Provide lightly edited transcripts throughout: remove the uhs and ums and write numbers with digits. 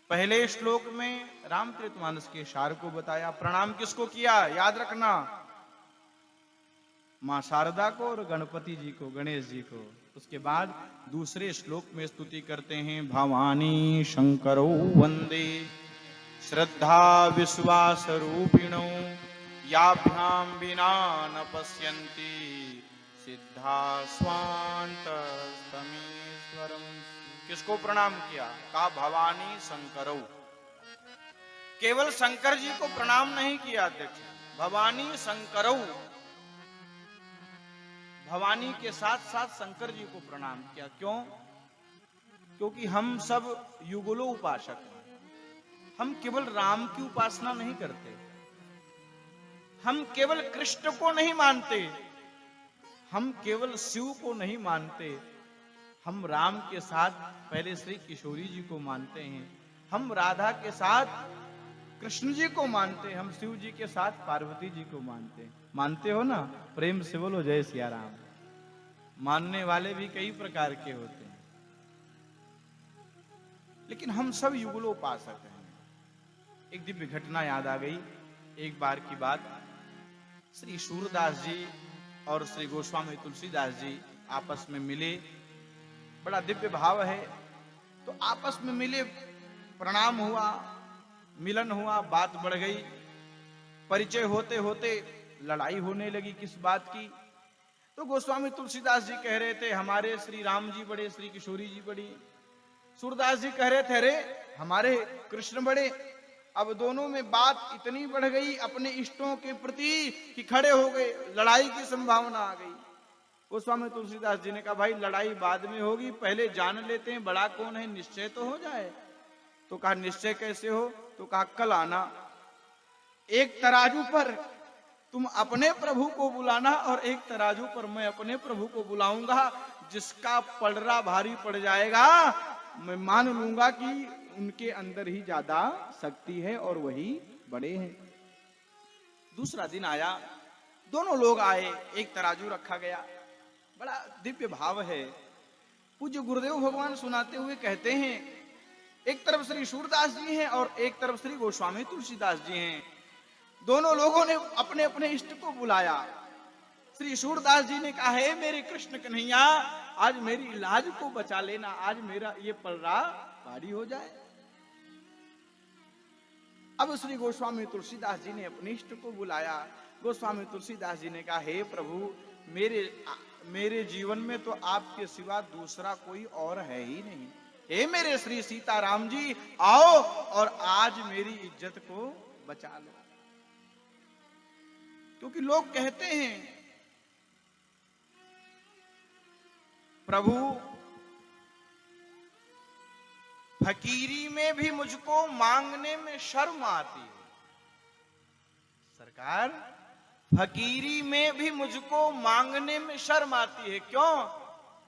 पहले श्लोक में रामचरितमानस के सार को बताया। प्रणाम किसको किया याद रखना, मां शारदा को और गणपति जी को, गणेश जी को। उसके बाद दूसरे श्लोक में स्तुति करते हैं, भवानी शंकरो वंदे श्रद्धा विश्वास रूपिणो याभ्याम विना न पश्यन्ति सिद्धा स्वांत समीश्वरम। किसको प्रणाम किया? कहा भवानी शंकरो। केवल शंकर जी को प्रणाम नहीं किया अध्यक्ष, भवानी शंकरो, भवानी के साथ साथ शंकर जी को प्रणाम किया। क्यों? क्योंकि हम सब युगलो उपासक हैं। हम केवल राम की उपासना नहीं करते, हम केवल कृष्ण को नहीं मानते, हम केवल शिव को नहीं मानते, हम राम के साथ पहले श्री किशोरी जी को मानते हैं, हम राधा के साथ कृष्ण जी को मानते हैं, हम शिव जी के साथ पार्वती जी को मानते हैं। मानते हो ना? प्रेम से बोलो जय सिया राम। मानने वाले भी कई प्रकार के होते हैं, लेकिन हम सब युगलोपासक हैं। एक दिव्य घटना याद आ गई। एक बार की बात, श्री सूरदास जी और श्री गोस्वामी तुलसीदास जी आपस में मिले। बड़ा दिव्य भाव है। तो आपस में मिले, प्रणाम हुआ, मिलन हुआ, बात बढ़ गई। परिचय होते होते लड़ाई होने लगी। किस बात की? तो गोस्वामी तुलसीदास जी कह रहे थे हमारे श्री राम जी बड़े, श्री किशोरी जी बड़ी। सूरदास जी कह रहे थे अरे हमारे कृष्ण बड़े। अब दोनों में बात इतनी बढ़ गई अपने इष्टों के प्रति कि खड़े हो गए, लड़ाई की संभावना आ गई। गोस्वामी तुलसीदास जी ने कहा भाई लड़ाई बाद में होगी, पहले जान लेते हैं बड़ा कौन है, निश्चय तो हो जाए। तो कहा निश्चय कैसे हो? तो कहा कल आना, एक तराजू पर तुम अपने प्रभु को बुलाना और एक तराजू पर मैं अपने प्रभु को बुलाऊंगा। जिसका पलड़ा भारी पड़ जाएगा मैं मान लूंगा कि उनके अंदर ही ज्यादा शक्ति है और वही बड़े हैं। दूसरा दिन आया, दोनों लोग आए, एक तराजू रखा गया। बड़ा दिव्य भाव है। पूज्य गुरुदेव भगवान सुनाते हुए कहते हैं एक तरफ श्री सूरदास जी हैं और एक तरफ श्री गोस्वामी तुलसीदास जी हैं। दोनों लोगों ने अपने अपने इष्ट को बुलाया। श्री सूरदास जी ने कहा है मेरे कृष्ण कन्हैया आज मेरी इलाज को बचा लेना, आज मेरा ये पलड़ा भारी हो जाए। अब श्री गोस्वामी तुलसीदास जी ने अपने इष्ट को बुलाया। गोस्वामी तुलसीदास जी ने कहा हे प्रभु मेरे जीवन में तो आपके सिवा दूसरा कोई और है ही नहीं। हे मेरे श्री सीताराम जी आओ और आज मेरी इज्जत को बचा लो। क्योंकि लोग कहते हैं प्रभु फकीरी में भी मुझको मांगने में शर्म आती है। सरकार फकीरी में भी मुझको मांगने में शर्म आती है। क्यों?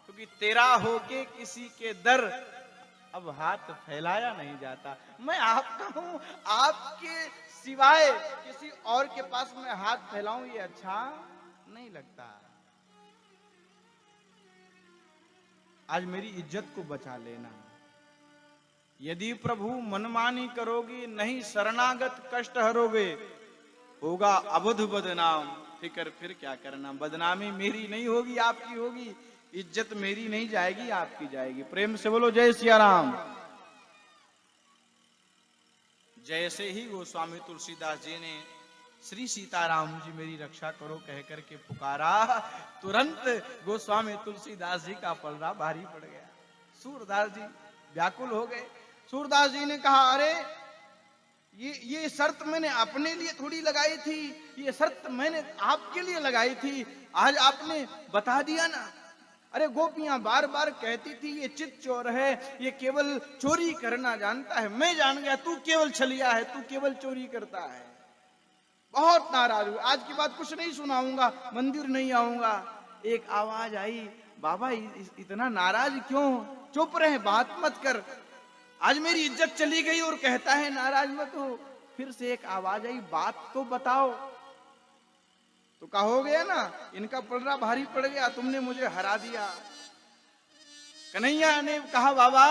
क्योंकि तेरा होके किसी के दर अब हाथ फैलाया नहीं जाता। मैं आपका हूं, आपके सिवाय किसी और के पास मैं हाथ फैलाऊं ये अच्छा नहीं लगता। आज मेरी इज्जत को बचा लेना। यदि प्रभु मनमानी करोगे नहीं शरणागत कष्ट हरोगे, होगा अबुध बदनाम। फिक्र फिर क्या करना, बदनामी मेरी नहीं होगी आपकी होगी, इज्जत मेरी नहीं जाएगी आपकी जाएगी। प्रेम से बोलो जय सिया राम। जैसे ही गोस्वामी तुलसीदास जी ने श्री सीताराम जी मेरी रक्षा करो कह करके पुकारा, तुरंत गोस्वामी तुलसीदास जी का पलड़ा भारी पड़ गया। सूरदास जी व्याकुल हो गए। सूरदास जी ने कहा अरे ये शर्त मैंने अपने लिए थोड़ी लगाई थी, ये शर्त मैंने आपके लिए लगाई थी, आज आपने बता दिया ना। अरे गोपियां बार बार कहती थी ये चित चोर है, ये केवल चोरी करना जानता है। मैं जान गया तू केवल छलिया है, तू केवल चोरी करता है। बहुत नाराज हुआ। आज की बात कुछ नहीं सुनाऊंगा, मंदिर नहीं आऊंगा। एक आवाज आई बाबा इतना नाराज क्यों? चुप रहे, बात मत कर। आज मेरी इज्जत चली गई और कहता है नाराज मत हो। फिर से एक आवाज आई बात तो बताओ। तो कहा हो गया ना, इनका पलड़ा भारी पड़ गया, तुमने मुझे हरा दिया। कन्हैया ने कहा बाबा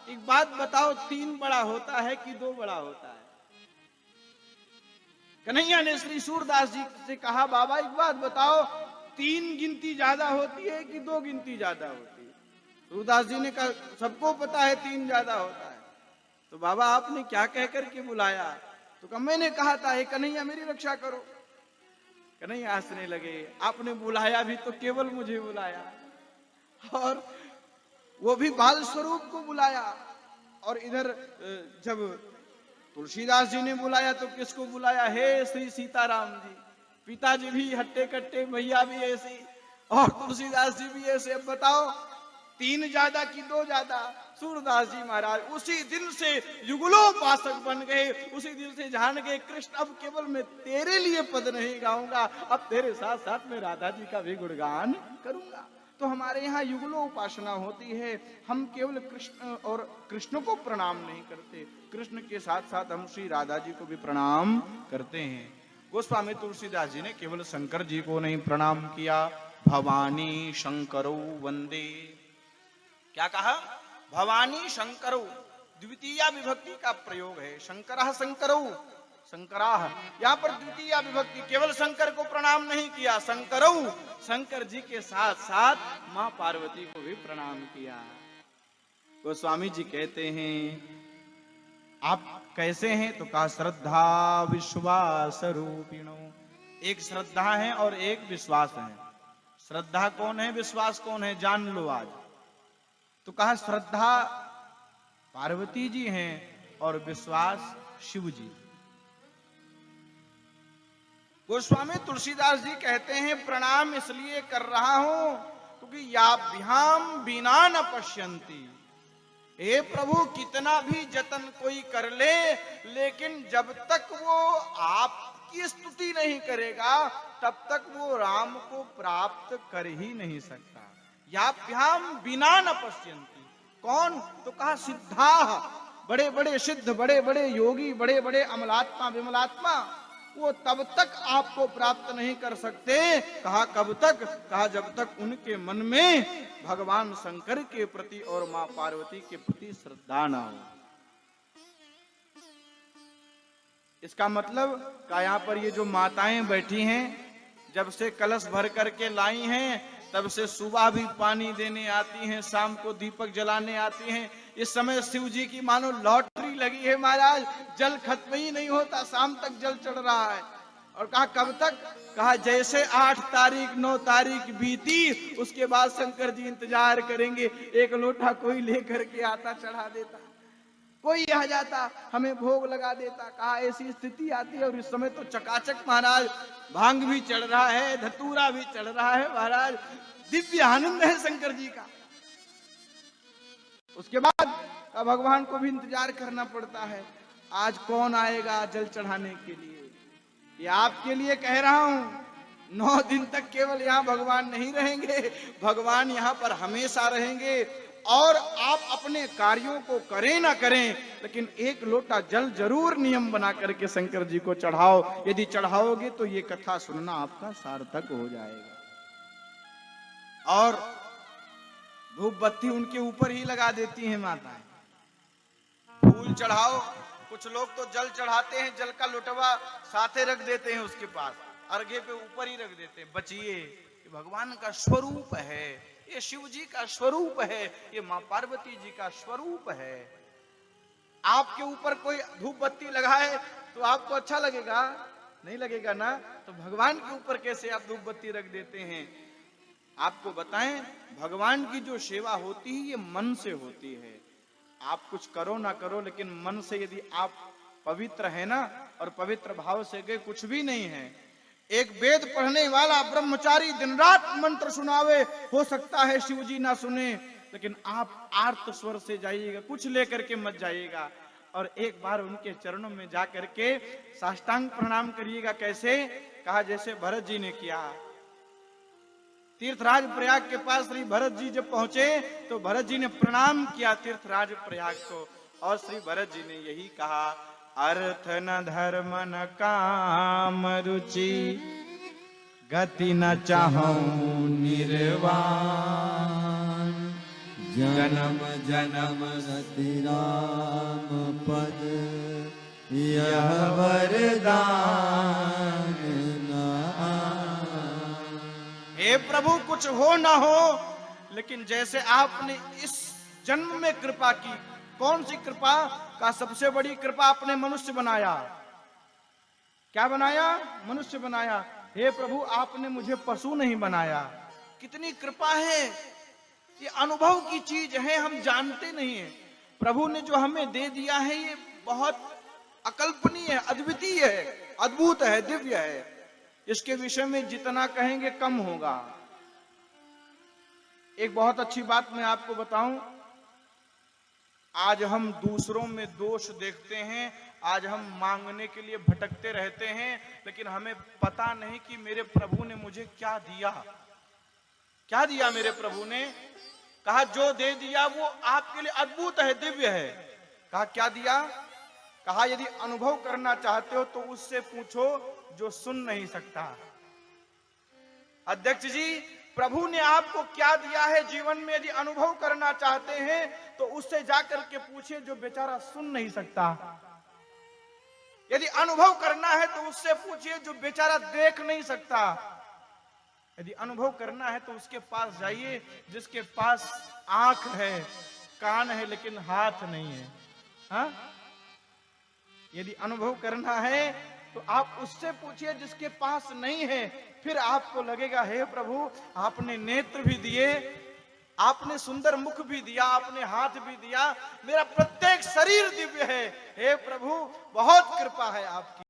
एक बात बताओ, 3 बड़ा होता है कि 2 बड़ा होता है? कन्हैया ने श्री सूरदास जी से कहा, बाबा एक बात बताओ, 3 गिनती ज्यादा होती है कि 2 गिनती ज्यादा होती है? सूरदास जी ने कहा, सबको पता है 3 ज्यादा होता है। तो बाबा आपने क्या कह करके बुलाया? तो कहा, मैंने कहा था, हे कन्हैया मेरी रक्षा करो। कन्हैया हंसने लगे, आपने बुलाया भी तो केवल मुझे बुलाया, और वो भी बाल स्वरूप को बुलाया। और इधर जब तुलसीदास जी ने बुलाया तो किसको बुलाया? हे श्री सीताराम जी। पिताजी भी हट्टे कट्टे, भैया भी ऐसी, और तुलसीदास जी भी ऐसे। अब बताओ 3 ज्यादा कि 2 ज्यादा? सूरदास जी महाराज उसी दिन से युगलोपासक बन गए, उसी दिन से जान गए, कृष्ण अब केवल मैं तेरे लिए पद नहीं गाऊंगा, अब तेरे साथ साथ मैं राधा जी का भी गुणगान करूंगा। तो हमारे यहाँ युगलो उपासना होती है, हम केवल कृष्ण और कृष्ण को प्रणाम नहीं करते, कृष्ण के साथ साथ हम श्री राधा जी को भी प्रणाम करते हैं। गोस्वामी तुलसीदास जी ने केवल शंकर जी को नहीं प्रणाम किया, भवानी शंकरो वंदे। क्या कहा? भवानी शंकरो, द्वितीय विभक्ति का प्रयोग है। शंकरः शंकरो, शंकराः, यहाँ पर द्वितीय विभक्ति, केवल शंकर को प्रणाम नहीं किया, शंकरो, शंकर जी के साथ साथ मां पार्वती को भी प्रणाम किया। गोस्वामी जी कहते हैं, आप कैसे हैं? तो कहा, श्रद्धा विश्वास रूपिणो। एक श्रद्धा है और एक विश्वास है। श्रद्धा कौन है, विश्वास कौन है, जान लो आज। तो कहा, श्रद्धा पार्वती जी हैं और विश्वास शिव जी। गोस्वामी तुलसीदास जी कहते हैं, प्रणाम इसलिए कर रहा हूं क्योंकि याभ्याम बिना न पश्यंती। हे प्रभु, कितना भी जतन कोई कर ले, लेकिन जब तक वो आपकी स्तुति नहीं करेगा तब तक वो राम को प्राप्त कर ही नहीं सकता। याभ्याम बिना न पश्यंती। कौन? तो कहा, सिद्धा, बड़े बड़े सिद्ध, बड़े बड़े योगी, बड़े बड़े अमलात्मा विमलात्मा, वो तब तक आपको प्राप्त नहीं कर सकते। कहा, कब तक? कहा, जब तक उनके मन में भगवान शंकर के प्रति और मां पार्वती के प्रति श्रद्धा ना हो। इसका मतलब का यहाँ पर ये जो माताएं बैठी हैं, जब से कलश भर करके लाई हैं, तब से सुबह भी पानी देने आती हैं, शाम को दीपक जलाने आती हैं। इस समय शिव जी की मानो लॉटरी लगी है महाराज, जल खत्म ही नहीं होता, शाम तक जल चढ़ रहा है। और कहा, कब तक? कहा, जैसे 8 तारीख 9 तारीख बीती, उसके बाद शंकर जी इंतजार करेंगे, एक लोटा कोई लेकर के आता, चढ़ा देता, कोई आ जाता, हमें भोग लगा देता। कहा, ऐसी स्थिति आती है। और इस समय तो चकाचक महाराज भांग भी चढ़ रहा है, धतूरा भी चढ़ रहा है महाराज, दिव्य आनंद है शंकर जी का। उसके बाद भगवान को भी इंतजार करना पड़ता है, आज कौन आएगा जल चढ़ाने के लिए। ये आपके लिए कह रहा हूं, 9 दिन तक केवल यहाँ भगवान नहीं रहेंगे, भगवान यहाँ पर हमेशा रहेंगे। और आप अपने कार्यों को करें ना करें, लेकिन एक लोटा जल जरूर नियम बना करके शंकर जी को चढ़ाओ। यदि चढ़ाओगे तो ये कथा सुनना आपका सार्थक हो जाएगा। और धूप बत्ती उनके ऊपर ही लगा देती हैं माताएं। फूल चढ़ाओ, कुछ लोग तो जल चढ़ाते हैं, जल का लोटवा साथे रख देते हैं उसके पास, अर्घे पे ऊपर ही रख देते हैं। बचिए, ये भगवान का स्वरूप है, ये शिव जी का स्वरूप है, ये मां पार्वती जी का स्वरूप है। आपके ऊपर कोई धूप बत्ती लगाए तो आपको अच्छा लगेगा? नहीं लगेगा ना। तो भगवान के ऊपर कैसे आप धूप बत्ती रख देते हैं? आपको बताएं, भगवान की जो सेवा होती है ये मन से होती है। आप कुछ करो ना करो, लेकिन मन से यदि आप पवित्र है ना, और पवित्र भाव से गए, कुछ भी नहीं है। एक वेद पढ़ने वाला ब्रह्मचारी दिन रात मंत्र सुनावे, हो सकता है शिव जी ना सुने, लेकिन आप आर्त स्वर से जाइएगा, कुछ लेकर के मत जाइएगा, और एक बार उनके चरणों में जा करके साष्टांग प्रणाम करिएगा। कैसे? कहा, जैसे भरत जी ने किया। तीर्थराज प्रयाग के पास श्री भरत जी जब पहुंचे तो भरत जी ने प्रणाम किया तीर्थराज प्रयाग को, और श्री भरत जी ने यही कहा, अर्थ न धर्म न काम रुचि, गति न चाहूं निर्वाण, जन्म जन्म रति राम पद यह वरदान नाम। हे प्रभु कुछ हो ना हो, लेकिन जैसे आपने इस जन्म में कृपा की, कौन सी कृपा का सबसे बड़ी कृपा आपने मनुष्य बनाया। क्या बनाया? मनुष्य बनाया। हे प्रभु आपने मुझे पशु नहीं बनाया। कितनी कृपा है, ये अनुभव की चीज है, हम जानते नहीं है। प्रभु ने जो हमें दे दिया है ये बहुत अकल्पनीय है, अद्वितीय है, अद्भुत है, दिव्य है। इसके विषय में जितना कहेंगे कम होगा। एक बहुत अच्छी बात मैं आपको बताऊं, आज हम दूसरों में दोष देखते हैं, आज हम मांगने के लिए भटकते रहते हैं, लेकिन हमें पता नहीं कि मेरे प्रभु ने मुझे क्या दिया। क्या दिया मेरे प्रभु ने? कहा जो दे दिया वो आपके लिए अद्भुत है, दिव्य है। कहा क्या दिया? कहा यदि अनुभव करना चाहते हो तो उससे पूछो जो सुन नहीं सकता। अध्यक्ष जी, प्रभु ने आपको क्या दिया है जीवन में, यदि अनुभव करना चाहते हैं तो उससे जाकर के पूछिए जो बेचारा सुन नहीं सकता। यदि अनुभव करना है तो उससे पूछिए जो बेचारा देख नहीं सकता। यदि अनुभव करना है तो उसके पास जाइए जिसके पास आंख है, कान है, लेकिन हाथ नहीं है। हाँ? यदि अनुभव करना है तो आप उससे पूछिए जिसके पास नहीं है। फिर आपको लगेगा हे प्रभु आपने नेत्र भी दिए, आपने सुंदर मुख भी दिया, आपने हाथ भी दिया, मेरा प्रत्येक शरीर दिव्य है। हे प्रभु बहुत कृपा है आपकी।